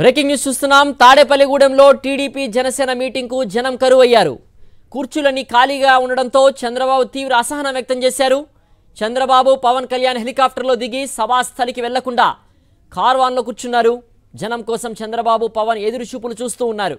Breaking news చూస్తున్నాం. తాడేపల్లిగూడెంలో TDP Janasena meeting కు జనం కరువయ్యారు. కుర్చీలన్నీ ఖాళీగా ఉండడంతో చంద్రబాబు తీవ్ర అసహనం వ్యక్తం చేశారు. చంద్రబాబు పవన్ కళ్యాణ్ హెలికాప్టర్లో దిగి సభాస్థలికి వెళ్లకుండా కార్వాన్లో కూర్చున్నారు. జనం కోసం చంద్రబాబు పవన్ ఎదురు చూపులు చూస్తూ ఉన్నారు.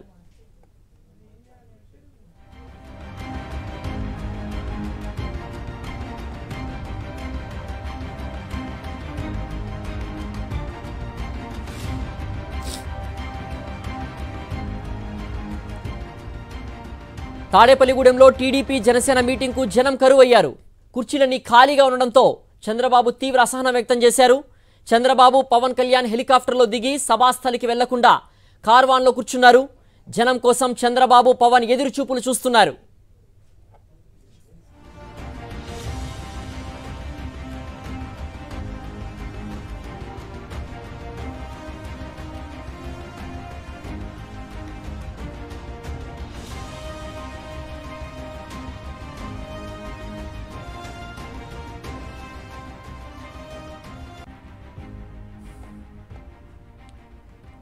తాడేపల్లిగూడెంలో టీడీపీ జనసేన మీటింగ్ కు జనం కరువయ్యారు. కుర్చీలన్నీ ఖాళీగా ఉండడంతో చంద్రబాబు తీవ్ర అసహనం వ్యక్తం చేశారు. చంద్రబాబు పవన్ కళ్యాణ్ హెలికాప్టర్లో దిగి సభాస్థలికి వెళ్లకుండా కార్వాన్లో కూర్చున్నారు. జనం కోసం చంద్రబాబు పవన్ ఎదురు చూపులు చూస్తున్నారు.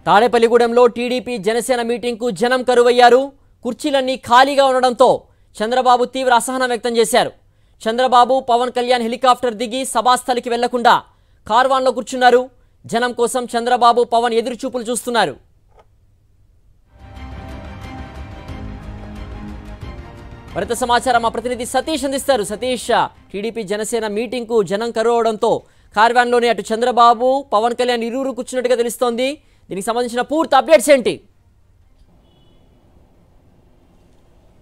తాడేపల్లిగూడెంలో టీడీపీ జనసేన మీటింగ్ కు జనం కరువయ్యారు. కుర్చీలన్నీ ఖాళీగా ఉండడంతో చంద్రబాబు తీవ్ర అసహనం వ్యక్తం చేశారు. చంద్రబాబు పవన్ కళ్యాణ్ హెలికాప్టర్ దిగి సభాస్థలికి వెళ్లకుండా కార్వాన్లో కూర్చున్నారు. జనం కోసం చంద్రబాబు పవన్ ఎదురు చూపులు చూస్తున్నారు. మరింత సమాచారం మా ప్రతినిధి సతీష్ అందిస్తారు. సతీష్, టీడీపీ జనసేన మీటింగ్ కు జనం కరువవడంతో కార్వాన్లోనే అటు చంద్రబాబు పవన్ కళ్యాణ్ ఇరువురు కూర్చున్నట్టుగా తెలుస్తోంది. దీనికి సంబంధించిన పూర్తి అప్డేట్స్ ఏంటి?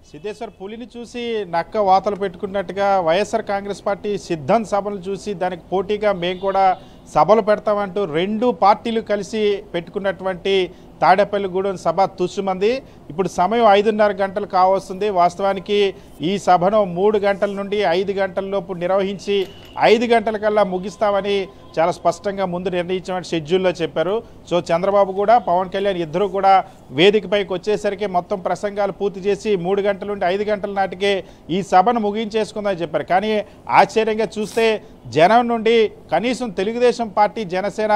సిద్ధేశ్వర్, పులిని చూసి నక్క వాతలు పెట్టుకున్నట్టుగా వైఎస్ఆర్ కాంగ్రెస్ పార్టీ సిద్ధాంత సభలు చూసి దానికి పోటీగా మేము కూడా సభలు పెడతామంటూ రెండు పార్టీలు కలిసి పెట్టుకున్నటువంటి తాడేపల్లిగూడెం సభ తుస్సుమంది. ఇప్పుడు సమయం 5:30 గంటలు కావస్తుంది. వాస్తవానికి ఈ సభను 3 గంటల నుండి 5 గంటల లోపు నిర్వహించి 5 గంటలకల్లా ముగిస్తామని చాలా స్పష్టంగా ముందు నిర్ణయించిన షెడ్యూల్లో చెప్పారు. సో చంద్రబాబు కూడా పవన్ కళ్యాణ్ ఇద్దరు కూడా వేదికపైకి వచ్చేసరికి మొత్తం ప్రసంగాలు పూర్తి చేసి 3 గంటల నుండి 5 గంటల నాటికే ఈ సభను ముగించేసుకుందని చెప్పారు. కానీ ఆశ్చర్యంగా చూస్తే జనం నుండి కనీసం తెలుగుదేశం పార్టీ జనసేన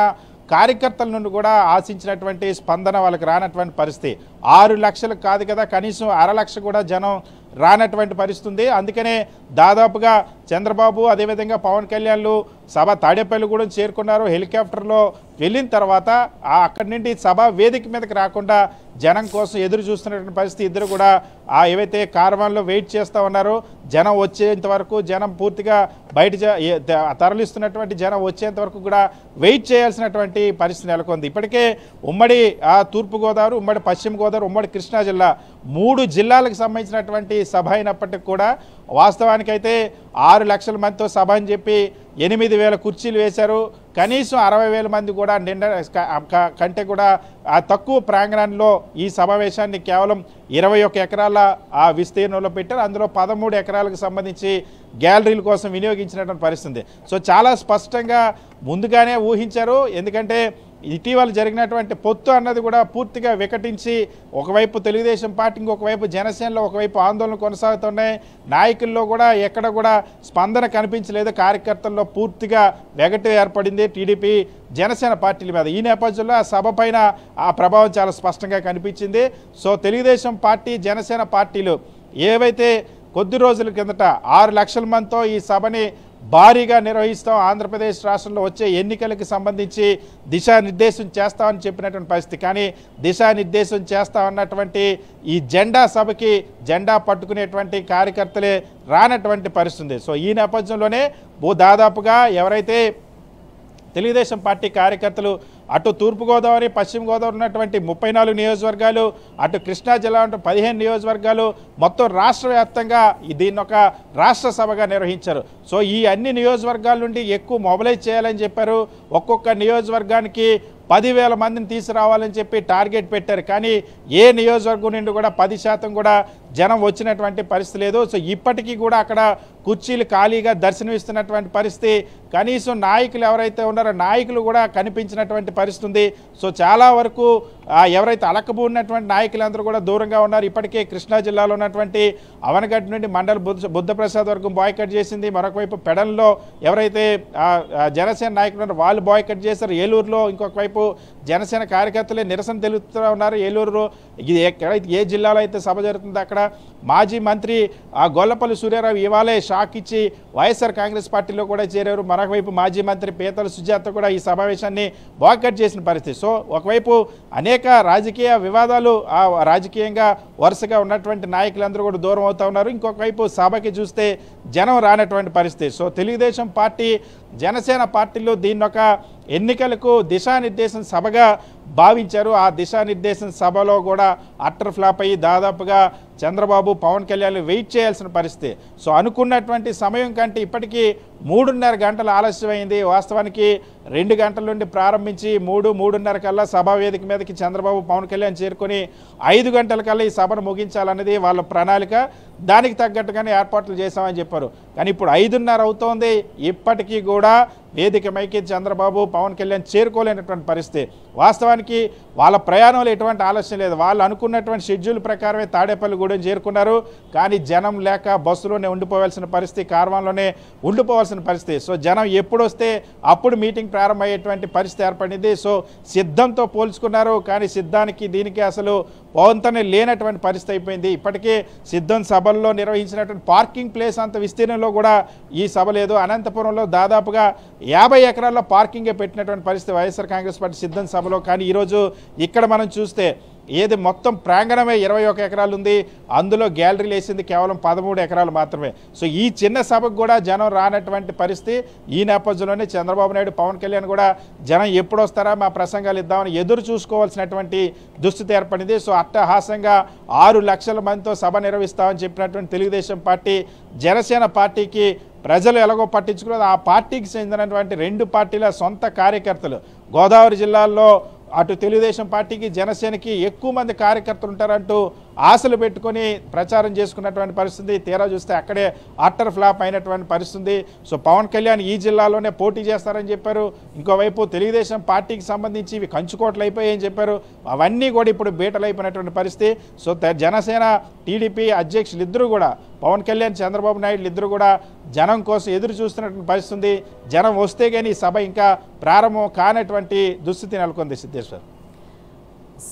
కార్యకర్తల నుండి కూడా ఆశించినటువంటి స్పందన వాళ్ళకి రానటువంటి పరిస్థితి. 6 లక్షలు కాదు కదా, కనీసం 1/2 లక్ష కూడా జనం రానటువంటి పరిస్థితి ఉంది. అందుకనే దాదాపుగా చంద్రబాబు అదేవిధంగా పవన్ కళ్యాణ్లు సభ తాడేపల్లిగూడెం చేరుకున్నారు. హెలికాప్టర్లో వెళ్ళిన తర్వాత అక్కడి నుండి సభ వేదిక మీదకి రాకుండా జనం కోసం ఎదురు చూస్తున్నటువంటి పరిస్థితి. ఇద్దరు కూడా ఏవైతే కార్వాన్లో వెయిట్ చేస్తూ ఉన్నారో జనం వచ్చేంత వరకు, జనం పూర్తిగా బయట తరలిస్తున్నటువంటి జనం వచ్చేంత వరకు కూడా వెయిట్ చేయాల్సినటువంటి పరిస్థితి నెలకొంది. ఇప్పటికే ఉమ్మడి తూర్పుగోదావరి, ఉమ్మడి పశ్చిమ గోదావరి, ఉమ్మడి కృష్ణా జిల్లా 3 జిల్లాలకు సంబంధించినటువంటి సభ అయినప్పటికీ కూడా వాస్తవానికైతే 6 లక్షల మందితో సభ అని చెప్పి 8,000 కుర్చీలు వేశారు. కనీసం 60,000 మంది కూడా నిండా కంటే కూడా తక్కువ ప్రాంగణంలో ఈ సమావేశాన్ని కేవలం 21 ఎకరాల విస్తీర్ణంలో పెట్టారు. అందులో 13 ఎకరాలకు సంబంధించి గ్యాలరీల కోసం వినియోగించినటువంటి పరిస్థితి. సో చాలా స్పష్టంగా ముందుగానే ఊహించారు. ఎందుకంటే ఇటీవల జరిగినటువంటి పొత్తు అన్నది కూడా పూర్తిగా వికటించి ఒకవైపు తెలుగుదేశం పార్టీ, ఇంకొకవైపు జనసేనలో ఒకవైపు ఆందోళన కొనసాగుతున్నాయి. నాయకుల్లో కూడా ఎక్కడ కూడా స్పందన కనిపించలేదు. కార్యకర్తల్లో పూర్తిగా వెగటు ఏర్పడింది టీడీపీ జనసేన పార్టీల మీద. ఈ నేపథ్యంలో ఆ సభ పైన ఆ ప్రభావం చాలా స్పష్టంగా కనిపించింది. సో తెలుగుదేశం పార్టీ జనసేన పార్టీలు ఏవైతే కొద్ది రోజుల కిందట 6 లక్షల మందితో ఈ సభని భారీగా నిర్వహిస్తాం, ఆంధ్రప్రదేశ్ రాష్ట్రంలో వచ్చే ఎన్నికలకు సంబంధించి దిశానిర్దేశం చేస్తామని చెప్పినటువంటి పరిస్థితి. కానీ దిశానిర్దేశం చేస్తామన్నటువంటి ఈ జెండా సభకి జెండా పట్టుకునేటువంటి కార్యకర్తలే రానటువంటి పరిస్థితి. సో ఈ నేపథ్యంలోనే దాదాపుగా ఎవరైతే తెలుగుదేశం పార్టీ కార్యకర్తలు అటు తూర్పుగోదావరి, పశ్చిమ గోదావరి ఉన్నటువంటి 34 నియోజకవర్గాలు, అటు కృష్ణా జిల్లా ఉంటే 15 నియోజకవర్గాలు, మొత్తం రాష్ట్ర వ్యాప్తంగా దీన్ని ఒక రాష్ట్ర సభగా నిర్వహించారు. సో ఈ అన్ని నియోజకవర్గాల నుండి ఎక్కువ మొబిలైజ్ చేయాలని చెప్పారు. ఒక్కొక్క నియోజకవర్గానికి 10,000 మందిని తీసుకురావాలని చెప్పి టార్గెట్ పెట్టారు. కానీ ఏ నియోజకవర్గం నుండి కూడా 10% కూడా జనం వచ్చినటువంటి పరిస్థితి లేదు. సో ఇప్పటికీ కూడా అక్కడ కుర్చీలు ఖాళీగా దర్శనమిస్తున్నటువంటి పరిస్థితి. కనీసం నాయకులు ఎవరైతే ఉన్నారో నాయకులు కూడా కనిపించినటువంటి పరిస్థితి ఉంది. సో చాలా వరకు ఎవరైతే అలకబూడినటువంటి నాయకులందరూ కూడా దూరంగా ఉన్నారు. ఇప్పటికే కృష్ణా జిల్లాలో ఉన్నటువంటి అవనగడ్డ నుండి మండల బుద్ధప్రసాద్ వర్గం బాయ్కట్ చేసింది. మరొక వైపు పెడన్లో ఎవరైతే జనసేన నాయకులు ఉన్నారో వాళ్ళు బాయ్కట్ చేశారు. ఏలూరులో ఇంకొక వైపు జనసేన కార్యకర్తలే నిరసన తెలుపుతూ ఉన్నారు. ఏలూరు ఏ జిల్లాలో అయితే సభ జరుగుతుందో అక్కడ మాజీ మంత్రి గొల్లపల్లి సూర్యారావు ఇవాళే షాక్ ఇచ్చి వైఎస్ఆర్ కాంగ్రెస్ పార్టీలో కూడా చేరారు. మరొకవైపు మాజీ మంత్రి పీతల సుజాత కూడా ఈ సమావేశాన్ని బాయ్కాట్ చేసిన పరిస్థితి. సో ఒకవైపు అనేక రాజకీయ వివాదాలు రాజకీయంగా వరుసగా ఉన్నటువంటి నాయకులందరూ కూడా దూరం అవుతూ ఉన్నారు. ఇంకొక వైపు సభకి చూస్తే జనం రానటువంటి పరిస్థితి. సో తెలుగుదేశం పార్టీ జనసేన పార్టీలు దీన్ని ఒక ఎన్నికలకు దిశానిర్దేశం సభగా భావించారు. ఆ దిశానిర్దేశం సభలో కూడా అట్టర్ ఫ్లాప్ అయ్యి దాదాపుగా చంద్రబాబు పవన్ కళ్యాణ్ వెయిట్ చేయాల్సిన పరిస్థితి. సో అనుకున్నటువంటి సమయం కంటే ఇప్పటికీ 3.5 గంటలు ఆలస్యమైంది. వాస్తవానికి 2 గంటల నుండి ప్రారంభించి 3:30 కల్లా సభా వేదిక మీదకి చంద్రబాబు పవన్ కళ్యాణ్ చేరుకొని 5 గంటల కల్లా ఈ సభను ముగించాలన్నది వాళ్ళ ప్రణాళిక. దానికి తగ్గట్టుగానే ఏర్పాట్లు చేశామని చెప్పారు. కానీ ఇప్పుడు 5:30 అవుతోంది, ఇప్పటికీ కూడా వేదిక మైకి చంద్రబాబు పవన్ కళ్యాణ్ చేరుకోలేనటువంటి పరిస్థితి. వాస్తవానికి వాళ్ళ ప్రయాణంలో ఎటువంటి ఆలస్యం లేదు. వాళ్ళు అనుకున్నటువంటి షెడ్యూల్ ప్రకారమే తాడేపల్లిగూడెం చేరుకున్నారు. కానీ జనం లేక బస్సులోనే ఉండిపోవాల్సిన పరిస్థితి, కార్వాన్లోనే ఉండిపోవాల్సిన పరిస్థితి. సో జనం ఎప్పుడు వస్తే అప్పుడు మీటింగ్ ప్రారంభమయ్యేటువంటి పరిస్థితి ఏర్పడింది. సో సిద్ధంతో పోల్చుకున్నారు, కానీ సిద్ధానికి దీనికి అసలు పొంతనే లేనటువంటి పరిస్థితి అయిపోయింది. ఇప్పటికే సిద్ధం సభల్లో నిర్వహించినటువంటి పార్కింగ్ ప్లేస్ అంత విస్తీర్ణంలో కూడా ఈ సభ లేదు. అనంతపురంలో దాదాపుగా 50 ఎకరాల్లో పార్కింగే పెట్టినటువంటి పరిస్థితి వైఎస్ఆర్ కాంగ్రెస్ పార్టీ సిద్ధం సభలో. కానీ ఈరోజు ఇక్కడ మనం చూస్తే ఏది మొత్తం ప్రాంగణమే 21 ఎకరాలు ఉంది, అందులో గ్యాలరీలు వేసింది కేవలం 13 ఎకరాలు మాత్రమే. సో ఈ చిన్న సభకు కూడా జనం రానటువంటి పరిస్థితి. ఈ నేపథ్యంలోనే చంద్రబాబు నాయుడు పవన్ కళ్యాణ్ కూడా జనం ఎప్పుడు వస్తారా మా ప్రసంగాలు ఇద్దామని ఎదురు చూసుకోవాల్సినటువంటి దుస్థితి ఏర్పడింది. సో అట్టహాసంగా 6 లక్షల మందితో సభ నిర్వహిస్తామని చెప్పినటువంటి తెలుగుదేశం పార్టీ జనసేన పార్టీకి ప్రజలు ఎలాగో పట్టించుకున్నారు. ఆ పార్టీకి చెందినటువంటి 2 పార్టీల సొంత కార్యకర్తలు గోదావరి జిల్లాల్లో అటు తెలుగుదేశం పార్టీకి జనసేనకి ఎక్కువ మంది కార్యకర్తలు ఉంటారంటూ ఆశలు పెట్టుకొని ప్రచారం చేసుకున్నటువంటి పరిస్థితి. తీరా చూస్తే అక్కడే అట్టర్ ఫ్లాప్ అయినటువంటి పరిస్థితి. సో పవన్ కళ్యాణ్ ఈ జిల్లాలోనే పోటీ చేస్తారని చెప్పారు. ఇంకోవైపు తెలుగుదేశం పార్టీకి సంబంధించి ఇవి కంచుకోట్లు అయిపోయాయని చెప్పారు. అవన్నీ కూడా ఇప్పుడు బీటలు అయిపోయినటువంటి పరిస్థితి. సో జనసేన టీడీపీ అధ్యక్షులు ఇద్దరు కూడా పవన్ కళ్యాణ్ చంద్రబాబు నాయుడు ఇద్దరు కూడా జనం కోసం ఎదురు చూస్తున్నటువంటి పరిస్థితి. జనం వస్తే కానీ ఈ సభ ఇంకా ప్రారంభం కానటువంటి దుస్థితి నెలకొంది. సిద్ధేశ్వర్,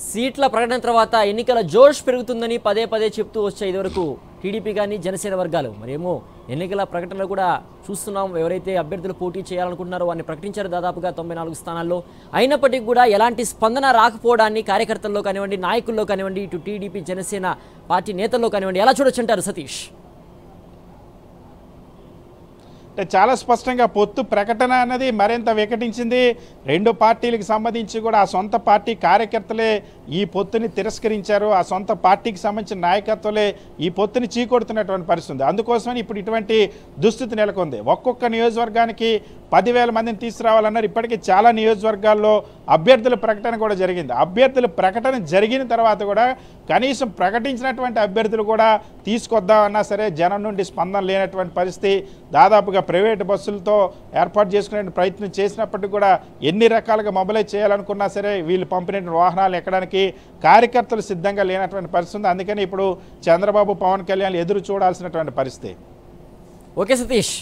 సీట్ల ప్రకటన తర్వాత ఎన్నికల జోష్ పెరుగుతుందని పదే పదే చెప్తూ వచ్చాయి ఇదివరకు టీడీపీ కానీ జనసేన వర్గాలు. మరేమో ఎన్నికల ప్రకటనలు కూడా చూస్తున్నాం. ఎవరైతే అభ్యర్థులు పోటీ చేయాలనుకుంటున్నారో వారిని ప్రకటించారు దాదాపుగా 94 స్థానాల్లో. అయినప్పటికీ కూడా ఎలాంటి స్పందన రాకపోవడాన్ని కార్యకర్తల్లో కానివ్వండి, నాయకుల్లో కానివ్వండి, ఇటు టీడీపీ జనసేన పార్టీ నేతల్లో కానివ్వండి ఎలా చూడొచ్చంటారు సతీష్? చాలా స్పష్టంగా పొత్తు ప్రకటన అన్నది మరింత వికటించింది. 2 పార్టీలకు సంబంధించి కూడా ఆ సొంత పార్టీ కార్యకర్తలే ఈ పొత్తుని తిరస్కరించారు. ఆ సొంత పార్టీకి సంబంధించిన నాయకత్వాలే ఈ పొత్తుని చీకొడుతున్నటువంటి పరిస్థితి. అందుకోసమని ఇప్పుడు ఇటువంటి దుస్థితి నెలకొంది. ఒక్కొక్క నియోజకవర్గానికి 10,000 మందిని తీసుకురావాలన్నారు. ఇప్పటికీ చాలా నియోజకవర్గాల్లో అభ్యర్థుల ప్రకటన కూడా జరిగింది. అభ్యర్థుల ప్రకటన జరిగిన తర్వాత కూడా కనీసం ప్రకటించినటువంటి అభ్యర్థులు కూడా తీసుకొద్దామన్నా సరే జనం నుండి స్పందన లేనటువంటి పరిస్థితి. దాదాపుగా ప్రైవేటు బస్సులతో ఏర్పాటు చేసుకునే ప్రయత్నం చేసినప్పటికీ కూడా ఎన్ని రకాలుగా మొబైలైజ్ చేయాలనుకున్నా సరే వీళ్ళు పంపిన వాహనాలు ఎక్కడానికి కార్యకర్తలు సిద్ధంగా లేనటువంటి పరిస్థితి. అందుకని ఇప్పుడు చంద్రబాబు పవన్ కళ్యాణ్ ఎదురు చూడాల్సినటువంటి పరిస్థితి. ఓకే సతీష్.